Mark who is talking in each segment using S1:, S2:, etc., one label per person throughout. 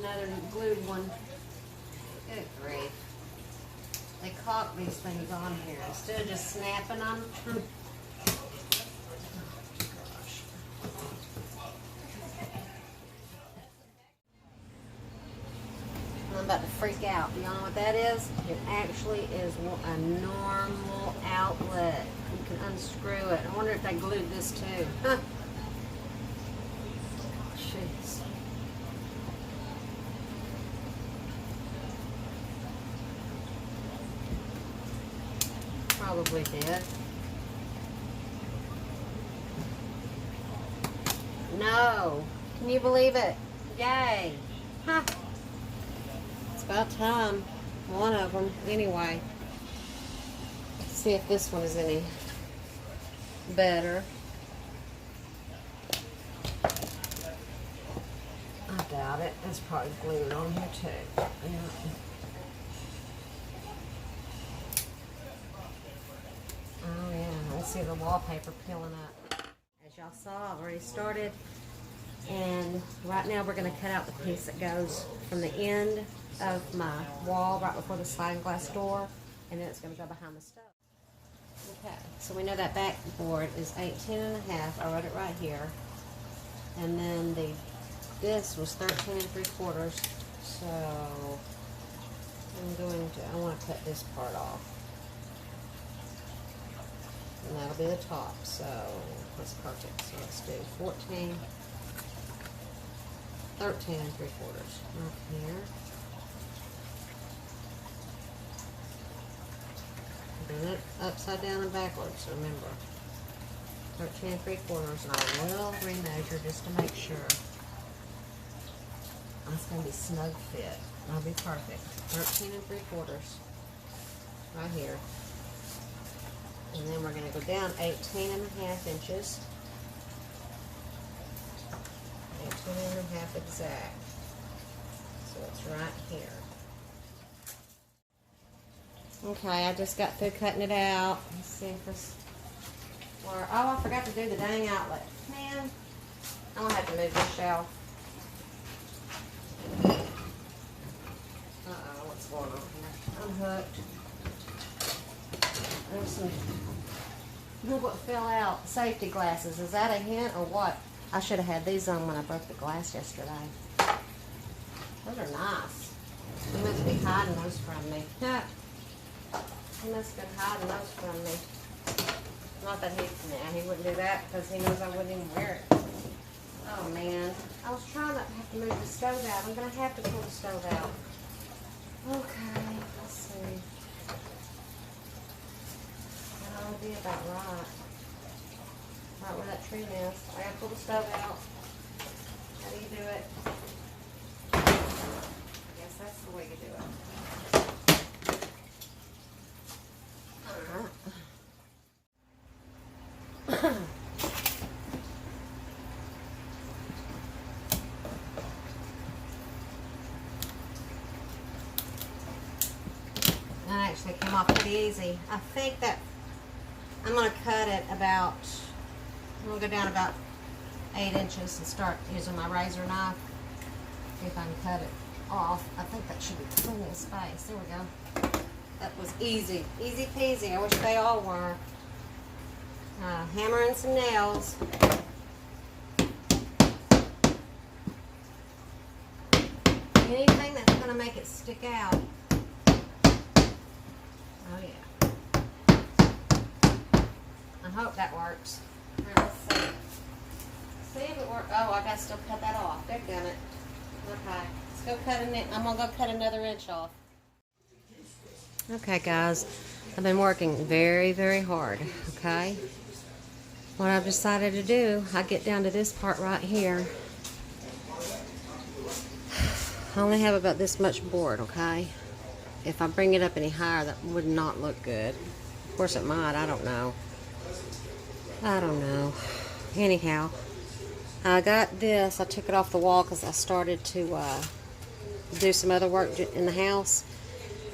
S1: another glued one. Good grief. They caulk these things on here instead of just snapping them. I'm about to freak out. You know what that is? It actually is a normal outlet. You can unscrew it. I wonder if they glued this too. Huh. Jeez. Probably did. No. Can you believe it? Yay. Huh. It's about time. One of them. Anyway. Let's see if this one is any better. I doubt it. It's probably glued on here too. Yeah. Oh yeah, I see the wallpaper peeling up. As y'all saw, I've already started. And right now we're going to cut out the piece that goes from the end of my wall right before the sliding glass door. And then it's going to go behind the stove. Okay, so we know that backboard is 18.5. I wrote it right here. And then this was 13 3/4. So I want to cut this part off. And that'll be the top, so that's perfect. So let's do 13 3/4 right here. Doing it upside down and backwards, remember. 13 3/4, and I will remeasure just to make sure. It's going to be snug fit. That'll be perfect. 13 3/4 right here. And then we're going to go down 18.5 inches. 18.5 exact. So it's right here. Okay, I just got through cutting it out. Let's see if this works. Oh, I forgot to do the dang outlet. Man, I'm going to have to move this shelf. Uh-oh, what's going on here? I'm hooked. There's some, look what fell out. Safety glasses. Is that a hint or what? I should have had these on when I broke the glass yesterday. Those are nice. He must be hiding those from me. He must have been hiding those from me. Not that he wouldn't do that because he knows I wouldn't even wear it. Oh man. I was trying not to have to move the stove out. I'm going to have to pull the stove out. Okay, let's see. That'll be about right. Right where that trim is. I gotta pull the stove out. How do you do it? I guess that's the way you do it. Alright. That actually came off pretty easy. I think that I'm going to cut it about, I'm going to go down about 8 inches and start using my razor knife. See if I can cut it off. I think that should be plenty of space. There we go. That was easy. Easy peasy. I wish they all were. Hammer and some nails. Anything that's going to make it stick out. Oh yeah. I hope that works. Here, let's see. See if it works. Oh, I gotta still cut that off. They've done it. Okay. Let's go cut it. I'm gonna go cut another inch off. Okay, guys. I've been working very, very hard. Okay. What I've decided to do, I get down to this part right here. I only have about this much board, okay? If I bring it up any higher, that would not look good. Of course it might, I don't know. I don't know. Anyhow, I got this. I took it off the wall because I started to do some other work in the house.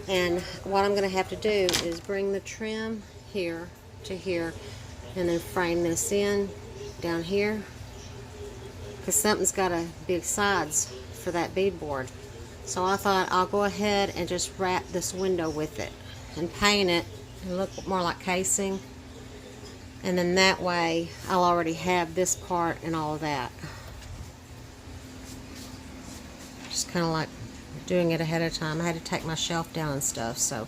S1: And what I'm going to have to do is bring the trim here to here and then frame this in down here. Because something's got to be sides for that beadboard. So I thought I'll go ahead and just wrap this window with it and paint it and look more like casing. And then that way I'll already have this part and all of that. Just kind of like doing it ahead of time. I had to take my shelf down and stuff, so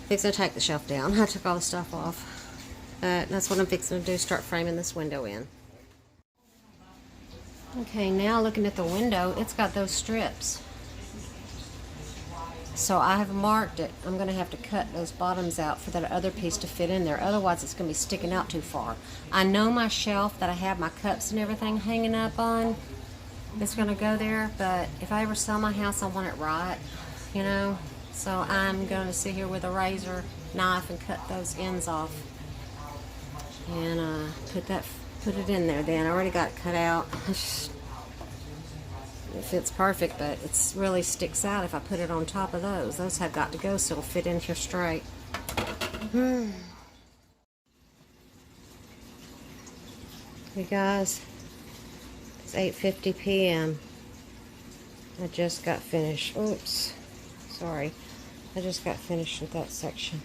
S1: fixing to take the shelf down. I took all the stuff off. But that's what I'm fixing to do, start framing this window in. Okay, now looking at the window, it's got those strips. So I have marked it. I'm going to have to cut those bottoms out for that other piece to fit in there. Otherwise, it's going to be sticking out too far. I know my shelf that I have my cups and everything hanging up on, it's going to go there. But if I ever sell my house, I want it right, you know. So I'm going to sit here with a razor knife and cut those ends off. And put it in there then. I already got it cut out. It fits perfect, but it really sticks out if I put it on top of those. Those have got to go so it'll fit in here straight. You guys, it's 8:50 p.m. I just got finished. Oops, sorry. I just got finished with that section.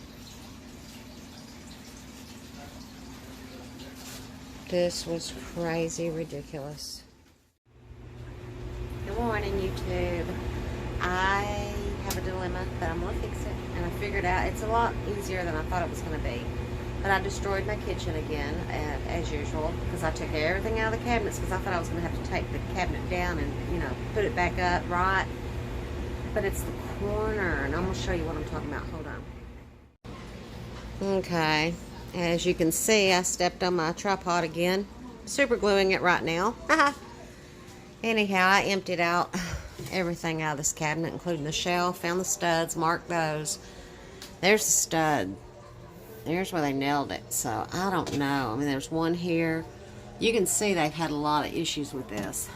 S1: This was crazy ridiculous. Good morning, YouTube. I have a dilemma, but I'm going to fix it. And I figured out it's a lot easier than I thought it was going to be. But I destroyed my kitchen again, as usual, because I took everything out of the cabinets because I thought I was going to have to take the cabinet down and, you know, put it back up right. But it's the corner, and I'm going to show you what I'm talking about. Hold on. Okay. As you can see, I stepped on my tripod again. Super gluing it right now. Anyhow, I emptied out everything out of this cabinet, including the shelf, found the studs, marked those. There's the stud. There's where they nailed it. So, I don't know. I mean, there's one here. You can see they've had a lot of issues with this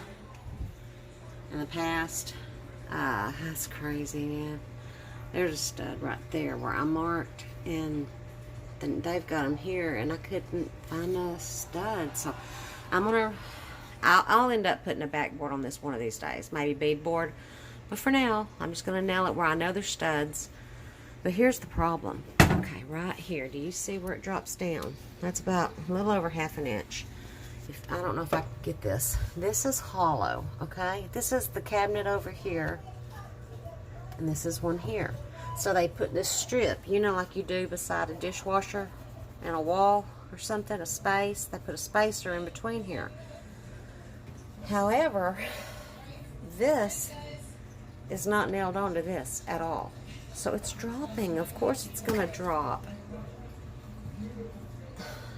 S1: in the past. That's crazy, man. There's a stud right there where I marked, and then they've got them here, and I couldn't find a stud. So, I'll end up putting a backboard on this one of these days. Maybe beadboard. But for now, I'm just going to nail it where I know there's studs. But here's the problem. Okay, right here. Do you see where it drops down? That's about a little over ½ an inch. I don't know if I can get this. This is hollow, okay? This is the cabinet over here. And this is one here. So they put this strip, you know, like you do beside a dishwasher and a wall or something, a space. They put a spacer in between here. However, this is not nailed onto this at all. So it's dropping. Of course it's going to drop.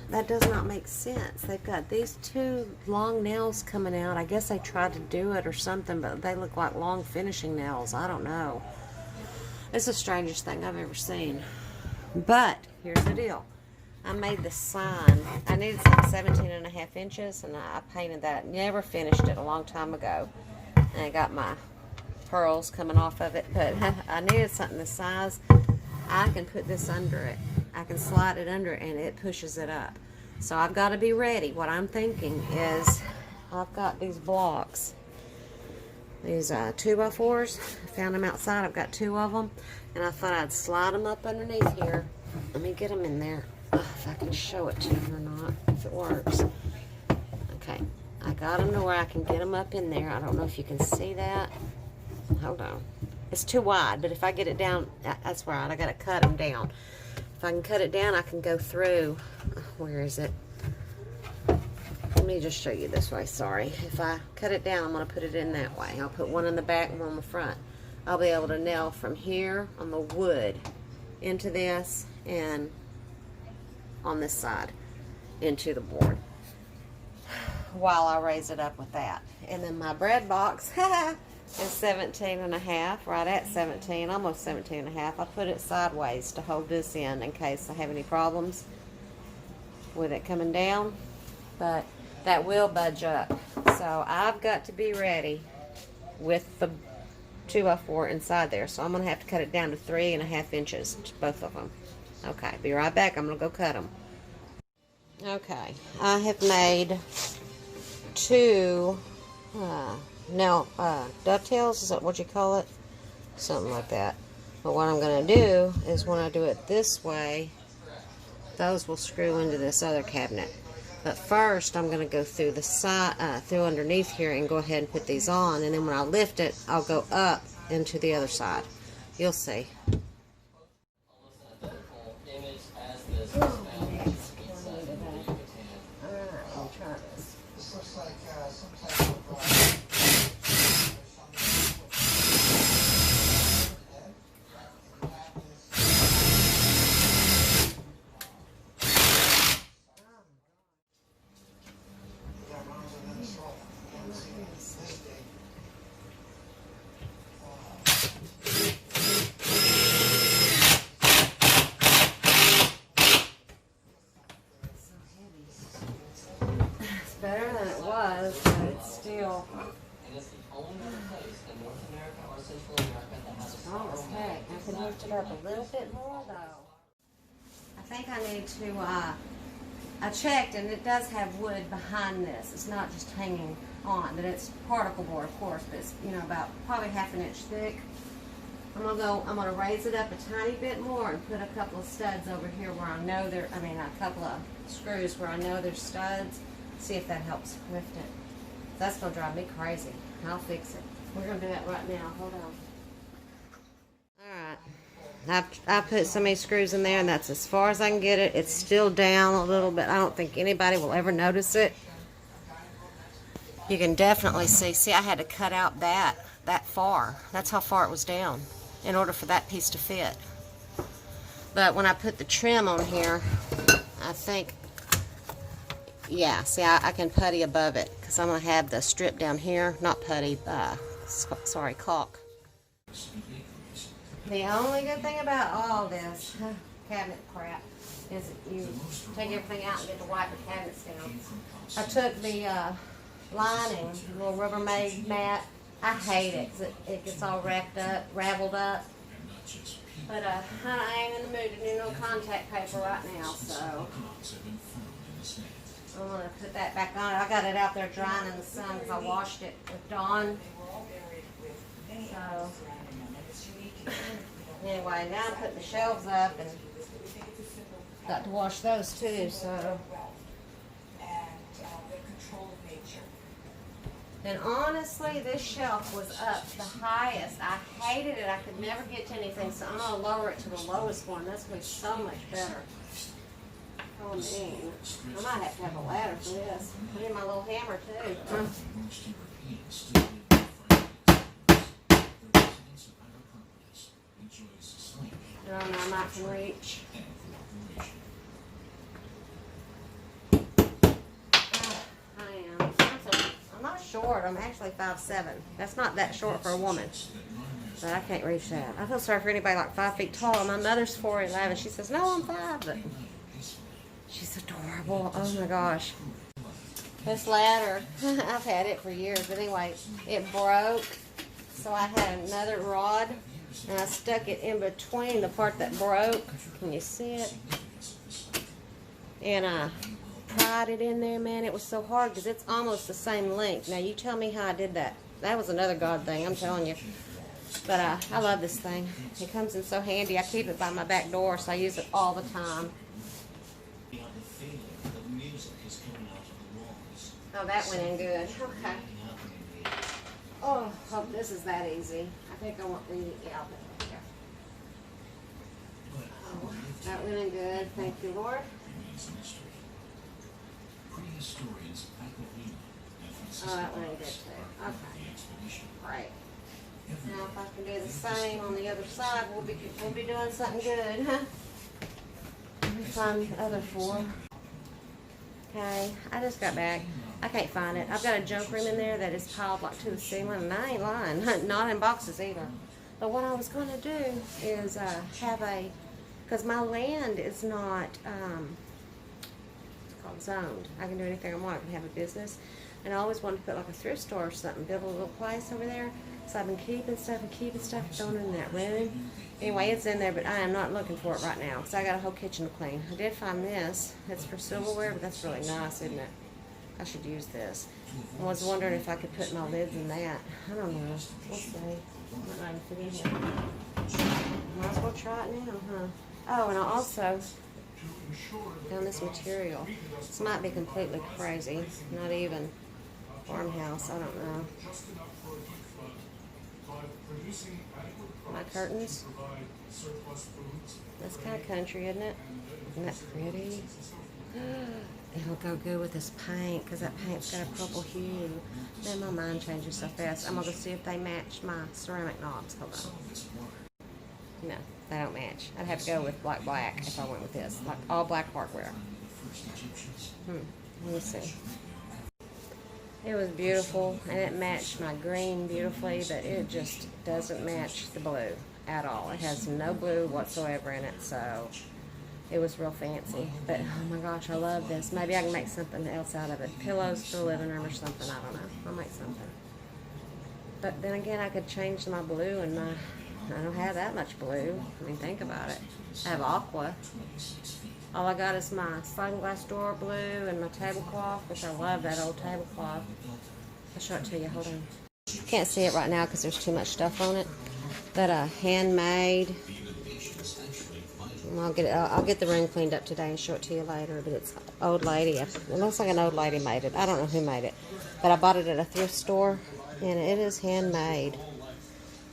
S1: That does not make sense. They've got these two long nails coming out. I guess they tried to do it or something, but they look like long finishing nails. I don't know. It's the strangest thing I've ever seen. But here's the deal. I made the sign. I needed something 17.5 inches, and I painted that. Never finished it a long time ago. And I got my pearls coming off of it, but I needed something this size. I can put this under it. I can slide it under, and it pushes it up. So I've got to be ready. What I'm thinking is I've got these blocks. These 2x4s. I found them outside. I've got 2 of them. And I thought I'd slide them up underneath here. Let me get them in there. If I can show it to you or not, if it works. Okay, I got them to where I can get them up in there. I don't know if you can see that. Hold on. It's too wide, but if I get it down, that's right. I got to cut them down. If I can cut it down, I can go through. Where is it? Let me just show you this way. Sorry. If I cut it down, I'm going to put it in that way. I'll put one in the back and one in the front. I'll be able to nail from here on the wood into this and on this side into the board while I raise it up with that. And then my bread box is 17.5, right at 17, almost 17.5. I put it sideways to hold this in case I have any problems with it coming down, but that will budge up. So I've got to be ready with the 2x4 inside there. So I'm going to have to cut it down to 3.5 inches, both of them. Okay, be right back. I'm going to go cut them. Okay, I have made 2 dovetails, is that what you call it? something like that. But what I'm going to do is when I do it this way, those will screw into this other cabinet. But first, I'm going to go through the side, through underneath here, and go ahead and put these on. And then when I lift it, I'll go up into the other side. You'll see. Better than it was, but it's still.
S2: And it's the only place in North America or Central America that has a
S1: Oh, heck. I can lift it up a little bit more, though. I think I need to, I checked, and it does have wood behind this. It's not just hanging on, but it's particle board, of course, but it's, you know, about probably ½ an inch thick. I'm gonna raise it up a tiny bit more and put a couple of studs over here where I know a couple of screws where I know there's studs. See if that helps lift it. That's gonna drive me crazy. I'll fix it. We're gonna do that right now. Hold on. Alright. I put so many screws in there, and that's as far as I can get it. It's still down a little bit. I don't think anybody will ever notice it. You can definitely see. See, I had to cut out that far. That's how far it was down in order for that piece to fit. But when I put the trim on here, I think, yeah, see, I can putty above it because I'm going to have the strip down here, not putty, sorry, caulk. The only good thing about all this cabinet crap is that you take everything out and get to wipe the cabinets down. I took the lining, the little Rubbermaid mat. I hate it because it gets all raveled up. But I ain't in the mood to do no contact paper right now, so I'm going to put that back on. I got it out there drying in the sun because I washed it with Dawn. So, anyway, now I'm putting the shelves up and got to wash those too, so. And honestly, this shelf was up the highest. I hated it. I could never get to anything, so I'm going to lower it to the lowest one. That's going to be so much better. Oh, man. I might have to have a ladder for this. I need my little hammer, too. No, I can reach. I'm not short. I'm actually 5'7". That's not that short for a woman. But I can't reach that. I feel sorry for anybody like 5 feet tall. My mother's 4'11". She says, no, I'm 5. But she's adorable. Oh my gosh. This ladder, I've had it for years. But anyway, it broke. So I had another rod. And I stuck it in between the part that broke. Can you see it? And I pried it in there, man. It was so hard because it's almost the same length. Now, you tell me how I did that. That was another God thing, I'm telling you. But I love this thing. It comes in so handy. I keep it by my back door, so I use it all the time. Oh, that went in good. Okay. Oh, hope this is that easy. I think I want the, yeah, I'll put it there. Oh, that went in good. Thank you, Lord. Oh, that went in good too. Okay. Great. Now if I can do the same on the other side, we'll be doing something good, huh? Let me find the other 4. Okay, I just got back. I can't find it. I've got a junk room in there that is piled like to the ceiling, and I ain't lying. Not in boxes either. But what I was going to do is have because my land is not, it's called zoned. I can do anything I want. I can have a business. And I always wanted to put like a thrift store or something, build a little place over there. So I've been keeping stuff, thrown in that room. Anyway, it's in there, but I am not looking for it right now because I got a whole kitchen to clean. I did find this. It's for silverware, but that's really nice, isn't it? I should use this. I was wondering if I could put my lids in that. I don't know. We'll see. Might not even fit in here. Might as well try it now, huh? Oh, and I also found this material. This might be completely crazy. Not even farmhouse. I don't know. My curtains. That's kind of country, isn't it? Isn't that pretty? It'll go good with this paint because that paint's got a purple hue. Man, my mind changes so fast. I'm going to go see if they match my ceramic knobs. Hold on. No, they don't match. I'd have to go with black if I went with this. Like all black hardware. Let me see. It was beautiful and it matched my green beautifully, but it just doesn't match the blue at all. It has no blue whatsoever in it, so it was real fancy. But oh my gosh, I love this. Maybe I can make something else out of it. Pillows for the living room or something. I don't know. I'll make something. But then again, I could change my blue and my... I don't have that much blue. I mean, think about it. I have aqua. All I got is my sliding glass door blue and my tablecloth, which I love that old tablecloth. I'll show it to you. Hold on. Can't see it right now because there's too much stuff on it. But handmade. I'll get the room cleaned up today and show it to you later. But it's old lady. It looks like an old lady made it. I don't know who made it, but I bought it at a thrift store, and it is handmade,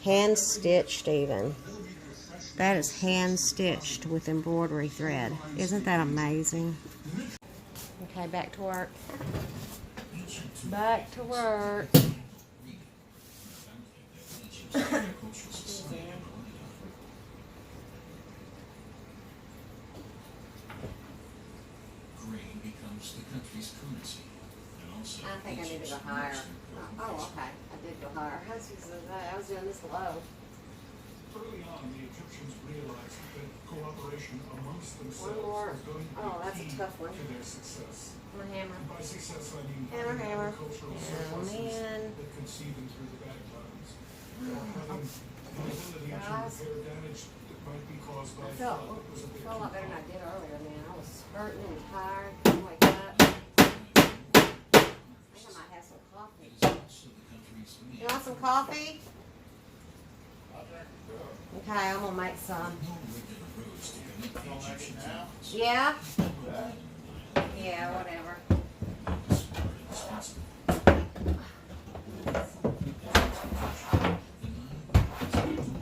S1: hand stitched even. That is hand stitched with embroidery thread. Isn't that amazing? Okay, back to work. Back to work. I think I need to go higher. Oh, okay. I did go higher. I was doing this low.
S3: Early on, the Egyptians realized that cooperation amongst themselves
S1: One more.
S3: was going to be
S1: Oh, that's a
S3: key
S1: tough one.
S3: to their success.
S1: My hammer.
S3: And by success, I mean
S1: Hammer.
S3: agricultural
S1: Oh,
S3: surpluses
S1: man.
S3: that could see them through the bad times. Having the ability to
S1: Guys.
S3: repair damage that might be caused by
S1: I felt
S3: flood was a bit
S1: a lot better than I
S3: too
S1: did earlier, man. I was hurting and tired. Couldn't wake up. I think I might have some coffee. You want some coffee? Okay, I'm gonna make some. Yeah? Yeah, whatever.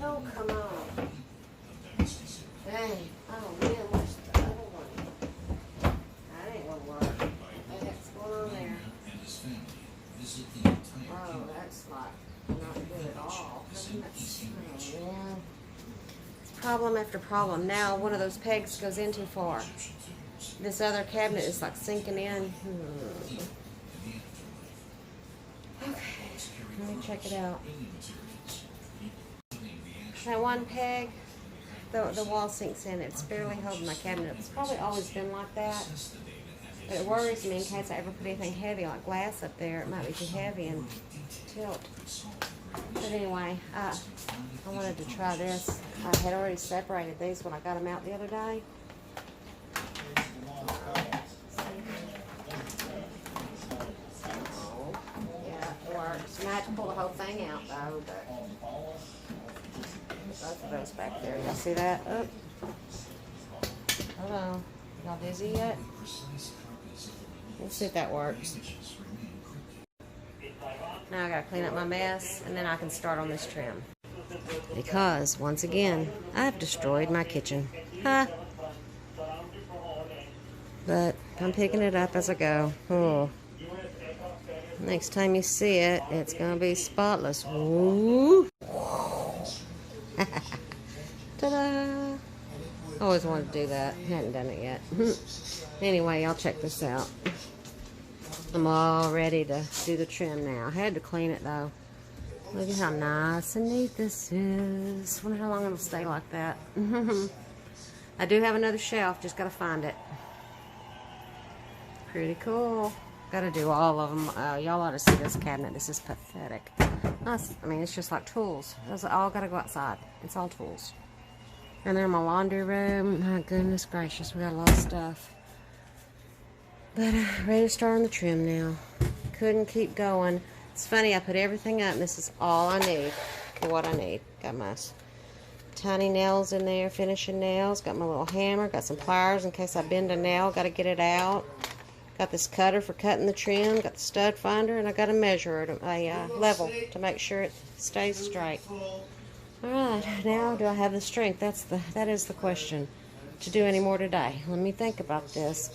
S1: Oh, come on. Dang. Oh, man, where's the other one? That ain't gonna work. What the heck's going on there? Oh, that's like not good at all. Oh, man. Problem after problem. Now one of those pegs goes in too far. This other cabinet is like sinking in. Okay, let me check it out. That one peg, the wall sinks in. It's barely holding my cabinet. It's probably always been like that. But it worries me in case I ever put anything heavy like glass up there. It might be too heavy and tilt. But anyway, I wanted to try this. I had already separated these when I got them out the other day. Yeah, it works. And I had to pull the whole thing out though, but both of those back there. Y'all see that? Oh. Hold on. Y'all dizzy yet? Let's see if that works. Now I gotta clean up my mess and then I can start on this trim. Because, once again, I've destroyed my kitchen. Huh? But I'm picking it up as I go. Oh. Next time you see it, it's gonna be spotless. Ooh. Ta-da! Always wanted to do that. Hadn't done it yet. Anyway, y'all check this out. I'm all ready to do the trim now. I had to clean it though. Look at how nice and neat this is. Wonder how long it'll stay like that. I do have another shelf, just gotta find it. Pretty cool. Gotta do all of them. Y'all ought to see this cabinet. This is pathetic. I mean, it's just like tools. It's all gotta go outside. It's all tools. And then my laundry room. My goodness gracious, we got a lot of stuff. But ready to start on the trim now. Couldn't keep going. It's funny, I put everything up and this is all I need. for what I need. Got my tiny nails in there, finishing nails. Got my little hammer. Got some pliers in case I bend a nail. Got to get it out. Got this cutter for cutting the trim. Got the stud finder, and I got a measurer, a level to make sure it stays straight. All right, now do I have the strength? That is the question. To do any more today. Let me think about this.